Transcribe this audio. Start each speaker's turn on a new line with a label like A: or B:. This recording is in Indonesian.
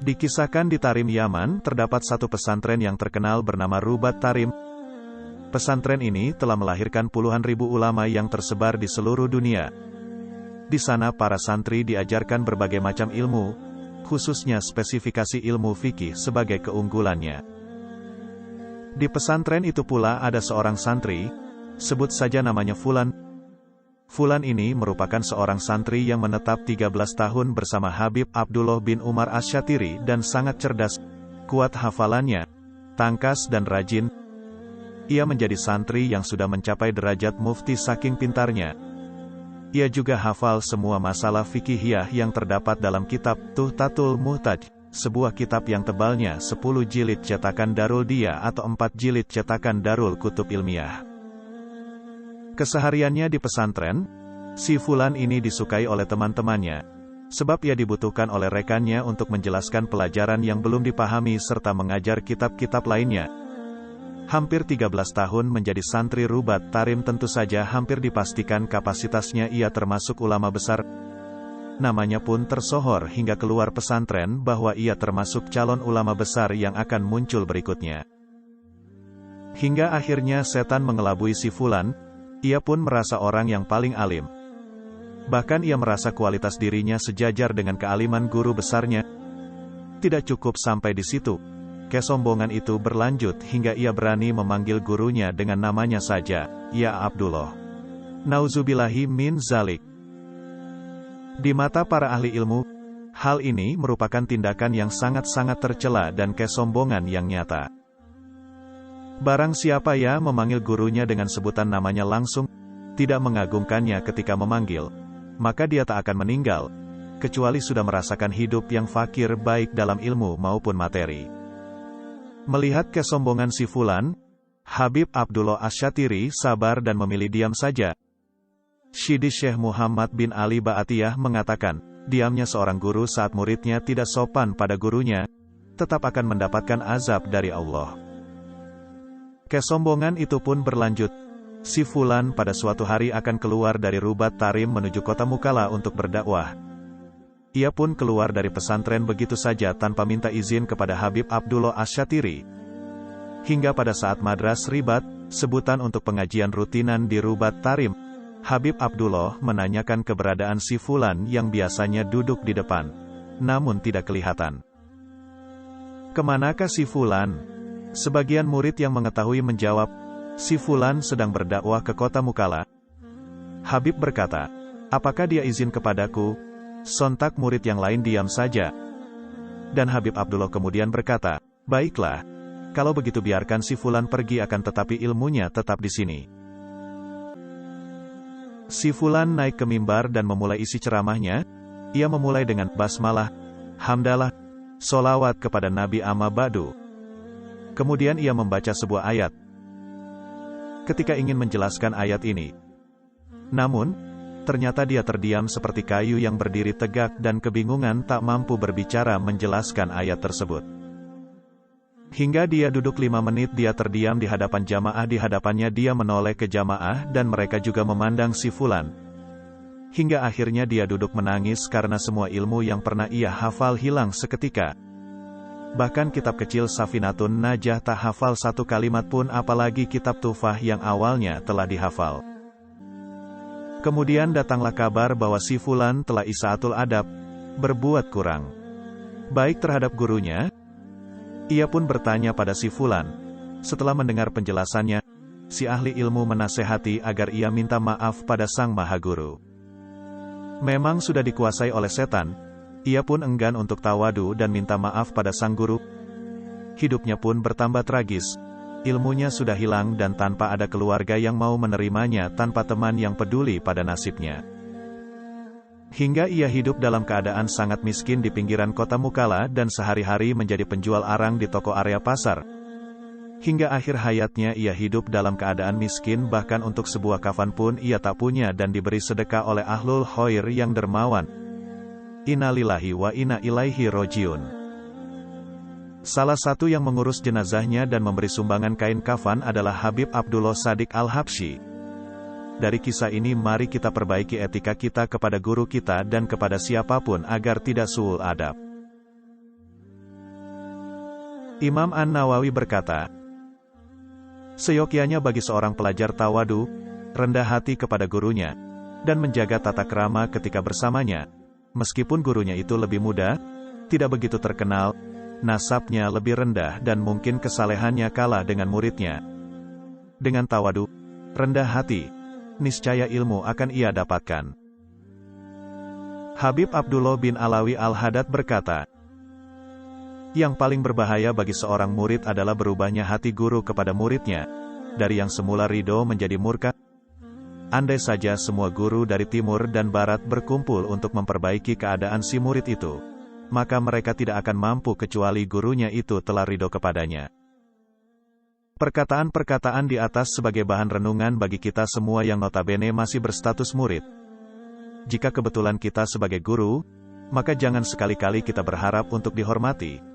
A: Dikisahkan di Tarim Yaman, terdapat satu pesantren yang terkenal bernama Rubat Tarim. Pesantren ini telah melahirkan puluhan ribu ulama yang tersebar di seluruh dunia. Di sana para santri diajarkan berbagai macam ilmu, khususnya spesifikasi ilmu fikih sebagai keunggulannya. Di pesantren itu pula ada seorang santri, sebut saja namanya Fulan. Fulan ini merupakan seorang santri yang menetap 13 tahun bersama Habib Abdullah bin Umar Asy-Syatiri dan sangat cerdas, kuat hafalannya, tangkas dan rajin. Ia menjadi santri yang sudah mencapai derajat mufti saking pintarnya. Ia juga hafal semua masalah fikihiyah yang terdapat dalam kitab Tuhtatul Muhtaj, sebuah kitab yang tebalnya 10 jilid cetakan Darul Dia atau 4 jilid cetakan Darul Kutub Ilmiah. Kesehariannya di pesantren, si Fulan ini disukai oleh teman-temannya, sebab ia dibutuhkan oleh rekannya untuk menjelaskan pelajaran yang belum dipahami serta mengajar kitab-kitab lainnya. Hampir 13 tahun menjadi santri Rubat Tarim, tentu saja hampir dipastikan kapasitasnya ia termasuk ulama besar. Namanya pun tersohor hingga keluar pesantren bahwa ia termasuk calon ulama besar yang akan muncul berikutnya. Hingga akhirnya setan mengelabui si Fulan, ia pun merasa orang yang paling alim. Bahkan ia merasa kualitas dirinya sejajar dengan kealiman guru besarnya. Tidak cukup sampai di situ. Kesombongan itu berlanjut hingga ia berani memanggil gurunya dengan namanya saja, ya Abdullah. Nauzubillahi min zalik. Di mata para ahli ilmu, hal ini merupakan tindakan yang sangat-sangat tercela dan kesombongan yang nyata. Barang siapa ya memanggil gurunya dengan sebutan namanya langsung, tidak mengagungkannya ketika memanggil, maka dia tak akan meninggal, kecuali sudah merasakan hidup yang fakir baik dalam ilmu maupun materi. Melihat kesombongan si Fulan, Habib Abdullah Asy-Syatiri sabar dan memilih diam saja. Syidi Syekh Muhammad bin Ali Ba'atiyah mengatakan, diamnya seorang guru saat muridnya tidak sopan pada gurunya, tetap akan mendapatkan azab dari Allah. Kesombongan itu pun berlanjut. Si Fulan pada suatu hari akan keluar dari Rubat Tarim menuju kota Mukalla untuk berdakwah. Ia pun keluar dari pesantren begitu saja tanpa minta izin kepada Habib Abdullah Asy-Syatiri. Hingga pada saat Madras Ribat, sebutan untuk pengajian rutinan di Rubat Tarim, Habib Abdullah menanyakan keberadaan si Fulan yang biasanya duduk di depan, namun tidak kelihatan. "Kemanakah si Fulan?" Sebagian murid yang mengetahui menjawab, "Si Fulan sedang berdakwah ke kota Mukalla." Habib berkata, "Apakah dia izin kepadaku?" Sontak murid yang lain diam saja. Dan Habib Abdullah kemudian berkata, "Baiklah, kalau begitu biarkan si Fulan pergi, akan tetapi ilmunya tetap di sini." Si Fulan naik ke mimbar dan memulai isi ceramahnya. Ia memulai dengan basmalah, hamdalah, solawat kepada Nabi amma ba'du. Kemudian ia membaca sebuah ayat. Ketika ingin menjelaskan ayat ini, namun, ternyata dia terdiam seperti kayu yang berdiri tegak dan kebingungan tak mampu berbicara menjelaskan ayat tersebut. Hingga dia duduk 5 menit dia terdiam di hadapan jamaah. Di hadapannya dia menoleh ke jamaah dan mereka juga memandang si Fulan. Hingga akhirnya dia duduk menangis karena semua ilmu yang pernah ia hafal hilang seketika. Bahkan kitab kecil Safinatun Najah tak hafal satu kalimat pun, apalagi kitab Tuhfah yang awalnya telah dihafal. Kemudian datanglah kabar bahwa si Fulan telah isaatul adab, berbuat kurang baik terhadap gurunya. Ia pun bertanya pada si Fulan. Setelah mendengar penjelasannya, si ahli ilmu menasehati agar ia minta maaf pada Sang Maha Guru. Memang sudah dikuasai oleh setan, ia pun enggan untuk tawadu dan minta maaf pada sang guru. Hidupnya pun bertambah tragis. Ilmunya sudah hilang dan tanpa ada keluarga yang mau menerimanya, tanpa teman yang peduli pada nasibnya. Hingga ia hidup dalam keadaan sangat miskin di pinggiran kota Mukalla dan sehari-hari menjadi penjual arang di toko area pasar. Hingga akhir hayatnya ia hidup dalam keadaan miskin, bahkan untuk sebuah kafan pun ia tak punya dan diberi sedekah oleh ahlul khair yang dermawan. Innalillahi wa inna ilaihi rojiun. Salah satu yang mengurus jenazahnya dan memberi sumbangan kain kafan adalah Habib Abdullah Shadiq Al-Habsyi. Dari kisah ini mari kita perbaiki etika kita kepada guru kita dan kepada siapapun agar tidak su'ul adab. Imam An-Nawawi berkata, seyogyanya bagi seorang pelajar tawadu, rendah hati kepada gurunya, dan menjaga tata krama ketika bersamanya. Meskipun gurunya itu lebih muda, tidak begitu terkenal, nasabnya lebih rendah dan mungkin kesalehannya kalah dengan muridnya. Dengan tawadu, rendah hati, niscaya ilmu akan ia dapatkan. Habib Abdullah bin Alawi Al-Haddad berkata, yang paling berbahaya bagi seorang murid adalah berubahnya hati guru kepada muridnya, dari yang semula ridho menjadi murka. Andai saja semua guru dari timur dan barat berkumpul untuk memperbaiki keadaan si murid itu, maka mereka tidak akan mampu kecuali gurunya itu telah ridho kepadanya. Perkataan-perkataan di atas sebagai bahan renungan bagi kita semua yang notabene masih berstatus murid. Jika kebetulan kita sebagai guru, maka jangan sekali-kali kita berharap untuk dihormati.